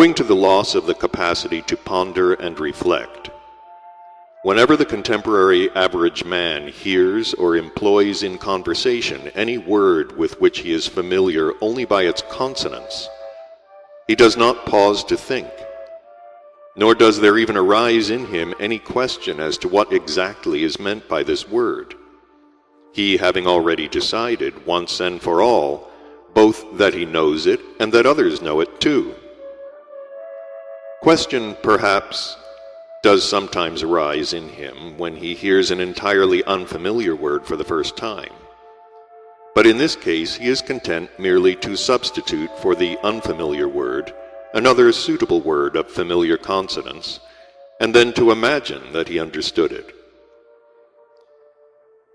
Owing to the loss of the capacity to ponder and reflect, whenever the contemporary average man hears or employs in conversation any word with which he is familiar only by its consonants, he does not pause to think, nor does there even arise in him any question as to what exactly is meant by this word, he having already decided once and for all both that he knows it and that others know it too. Question, perhaps, does sometimes arise in him when he hears an entirely unfamiliar word for the first time. But in this case, he is content merely to substitute for the unfamiliar word another suitable word of familiar consonants, and then to imagine that he understood it.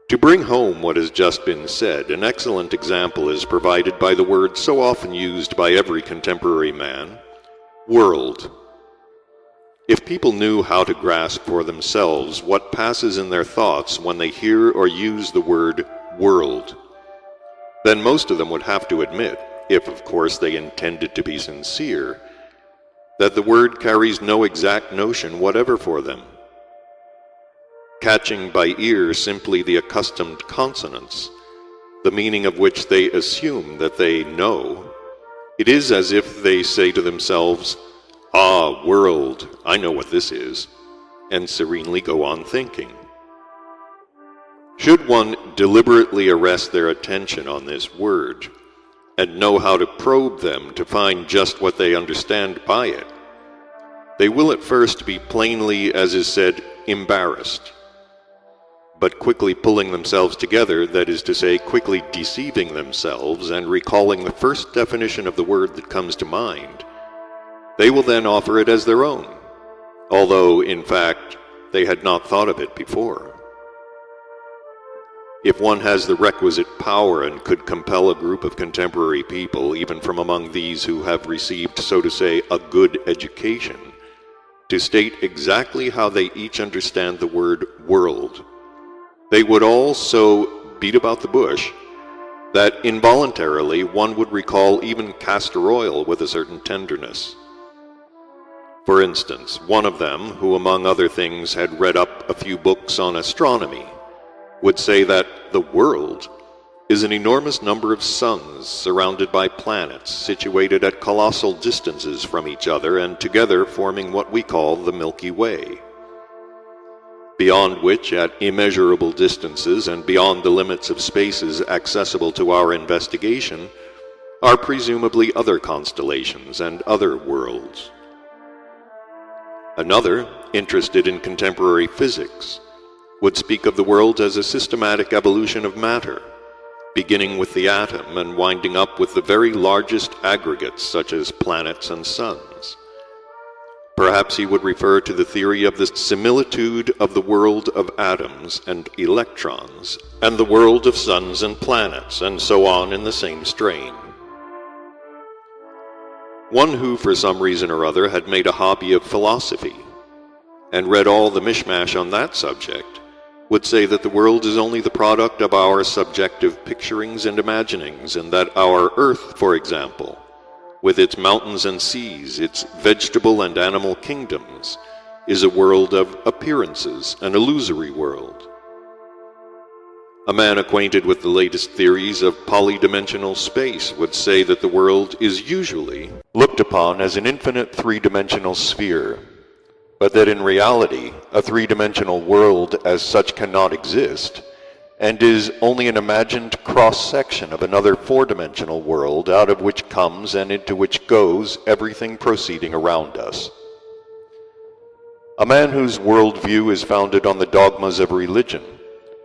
To bring home what has just been said, an excellent example is provided by the word so often used by every contemporary man, world. If people knew how to grasp for themselves what passes in their thoughts when they hear or use the word world, then most of them would have to admit, if of course they intended to be sincere, that the word carries no exact notion whatever for them. Catching by ear simply the accustomed consonants, the meaning of which they assume that they know, it is as if they say to themselves, "Ah, world, I know what this is," and serenely go on thinking. Should one deliberately arrest their attention on this word, and know how to probe them to find just what they understand by it, they will at first be plainly, as is said, embarrassed, but quickly pulling themselves together, that is to say, quickly deceiving themselves and recalling the first definition of the word that comes to mind, they will then offer it as their own, although, in fact, they had not thought of it before. If one has the requisite power and could compel a group of contemporary people, even from among these who have received, so to say, a good education, to state exactly how they each understand the word world, they would all so beat about the bush that involuntarily one would recall even castor oil with a certain tenderness. For instance, one of them, who among other things had read up a few books on astronomy, would say that the world is an enormous number of suns surrounded by planets situated at colossal distances from each other and together forming what we call the Milky Way, beyond which, at immeasurable distances and beyond the limits of spaces accessible to our investigation, are presumably other constellations and other worlds. Another, interested in contemporary physics, would speak of the world as a systematic evolution of matter, beginning with the atom and winding up with the very largest aggregates such as planets and suns. Perhaps he would refer to the theory of the similitude of the world of atoms and electrons and the world of suns and planets, and so on in the same strain. One who, for some reason or other, had made a hobby of philosophy and read all the mishmash on that subject, would say that the world is only the product of our subjective picturings and imaginings, and that our earth, for example, with its mountains and seas, its vegetable and animal kingdoms, is a world of appearances, an illusory world. A man acquainted with the latest theories of polydimensional space would say that the world is usually looked upon as an infinite three-dimensional sphere, but that in reality a three-dimensional world as such cannot exist, and is only an imagined cross-section of another four-dimensional world out of which comes and into which goes everything proceeding around us. A man whose worldview is founded on the dogmas of religion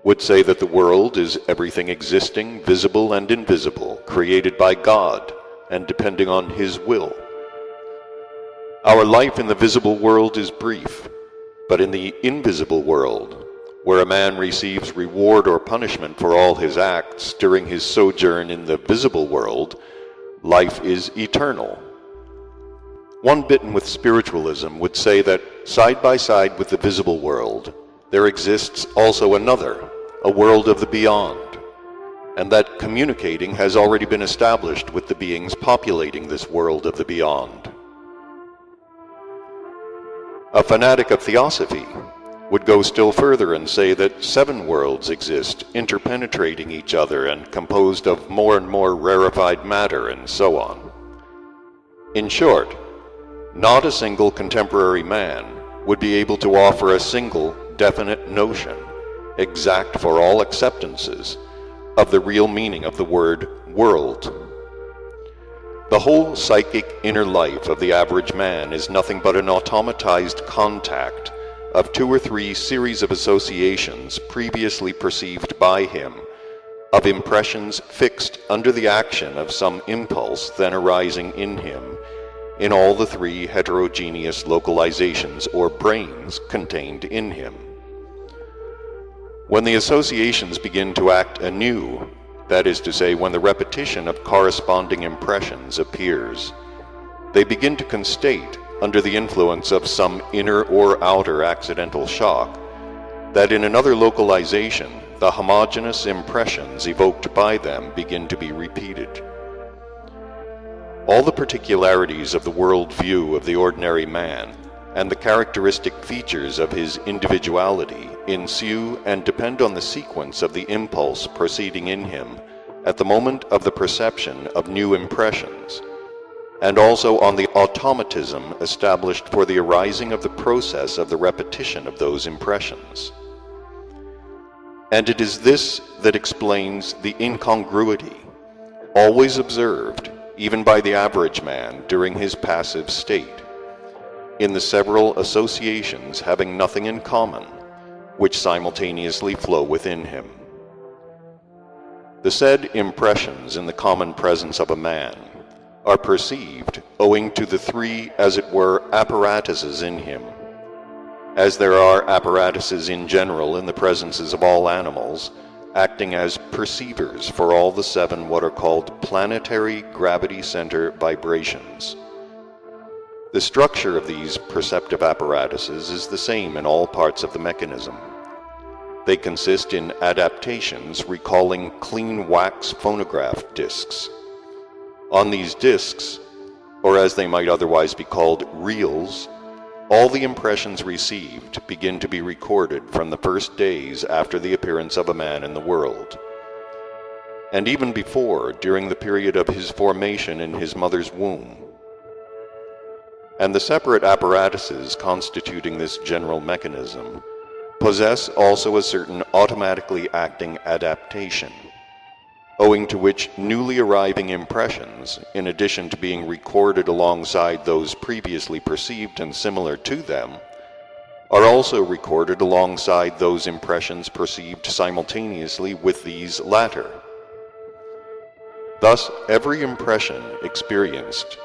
would say that the world is everything existing, visible and invisible, created by God and depending on His will. Our life in the visible world is brief, but in the invisible world, where a man receives reward or punishment for all his acts during his sojourn in the visible world, life is eternal. One bitten with spiritualism would say that side by side with the visible world, there exists also another, a world of the beyond, and that communicating has already been established with the beings populating this world of the beyond. A fanatic of theosophy would go still further and say that 7 worlds exist, interpenetrating each other and composed of more and more rarefied matter, and so on. In short, not a single contemporary man would be able to offer a single definite notion, exact for all acceptances, of the real meaning of the word world. The whole psychic inner life of the average man is nothing but an automatized contact of 2 or 3 series of associations previously perceived by him, of impressions fixed under the action of some impulse then arising in him, in all the 3 heterogeneous localizations or brains contained in him. When the associations begin to act anew, that is to say, when the repetition of corresponding impressions appears, they begin to constate, under the influence of some inner or outer accidental shock, that in another localization the homogeneous impressions evoked by them begin to be repeated. All the particularities of the world view of the ordinary man and the characteristic features of his individuality ensue and depend on the sequence of the impulse proceeding in him at the moment of the perception of new impressions, and also on the automatism established for the arising of the process of the repetition of those impressions. And it is this that explains the incongruity, always observed, even by the average man during his passive state, in the several associations having nothing in common, which simultaneously flow within him. The said impressions in the common presence of a man are perceived owing to the 3, as it were, apparatuses in him, as there are apparatuses in general in the presences of all animals, acting as perceivers for all the 7 what are called planetary gravity center vibrations. The structure of these perceptive apparatuses is the same in all parts of the mechanism. They consist in adaptations recalling clean wax phonograph discs. On these discs, or as they might otherwise be called, reels, all the impressions received begin to be recorded from the first days after the appearance of a man in the world, and even before, during the period of his formation in his mother's womb. And the separate apparatuses constituting this general mechanism possess also a certain automatically acting adaptation, owing to which newly arriving impressions, in addition to being recorded alongside those previously perceived and similar to them, are also recorded alongside those impressions perceived simultaneously with these latter. Thus, every impression experienced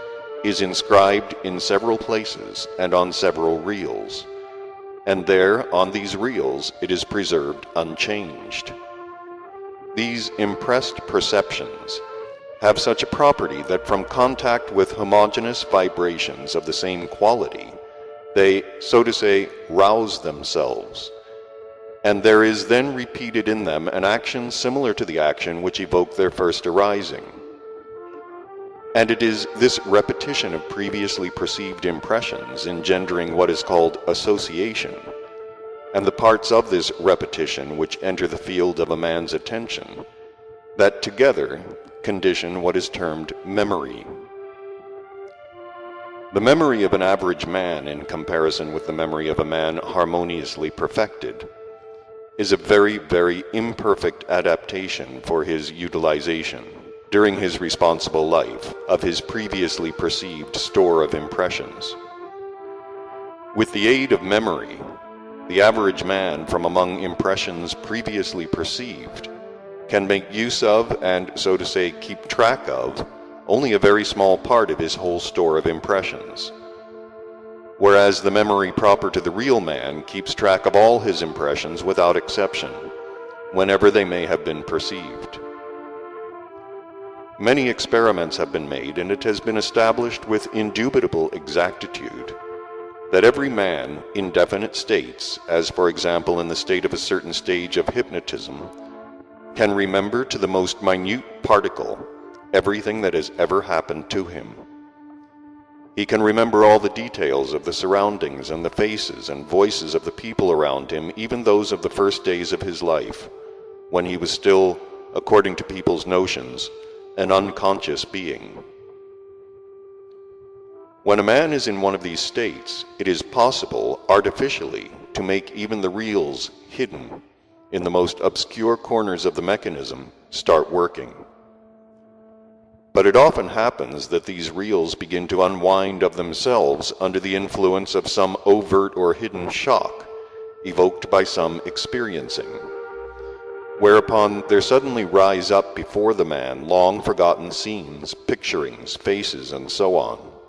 is inscribed in several places and on several reels, and there, on these reels, it is preserved unchanged. These impressed perceptions have such a property that from contact with homogeneous vibrations of the same quality, they, so to say, rouse themselves, and there is then repeated in them an action similar to the action which evoked their first arising. And it is this repetition of previously perceived impressions engendering what is called association, and the parts of this repetition which enter the field of a man's attention, that together condition what is termed memory. The memory of an average man, in comparison with the memory of a man harmoniously perfected, is a very, very imperfect adaptation for his utilization during his responsible life of his previously perceived store of impressions. With the aid of memory, the average man from among impressions previously perceived can make use of and, so to say, keep track of only a very small part of his whole store of impressions, whereas the memory proper to the real man keeps track of all his impressions without exception, whenever they may have been perceived. Many experiments have been made, and it has been established with indubitable exactitude that every man in definite states, as for example in the state of a certain stage of hypnotism, can remember to the most minute particle everything that has ever happened to him. He can remember all the details of the surroundings and the faces and voices of the people around him, even those of the first days of his life, when he was still, according to people's notions, an unconscious being. When a man is in one of these states, it is possible, artificially, to make even the reels hidden in the most obscure corners of the mechanism start working. But it often happens that these reels begin to unwind of themselves under the influence of some overt or hidden shock evoked by some experiencing, whereupon there suddenly rise up before the man long forgotten scenes, picturings, faces, and so on.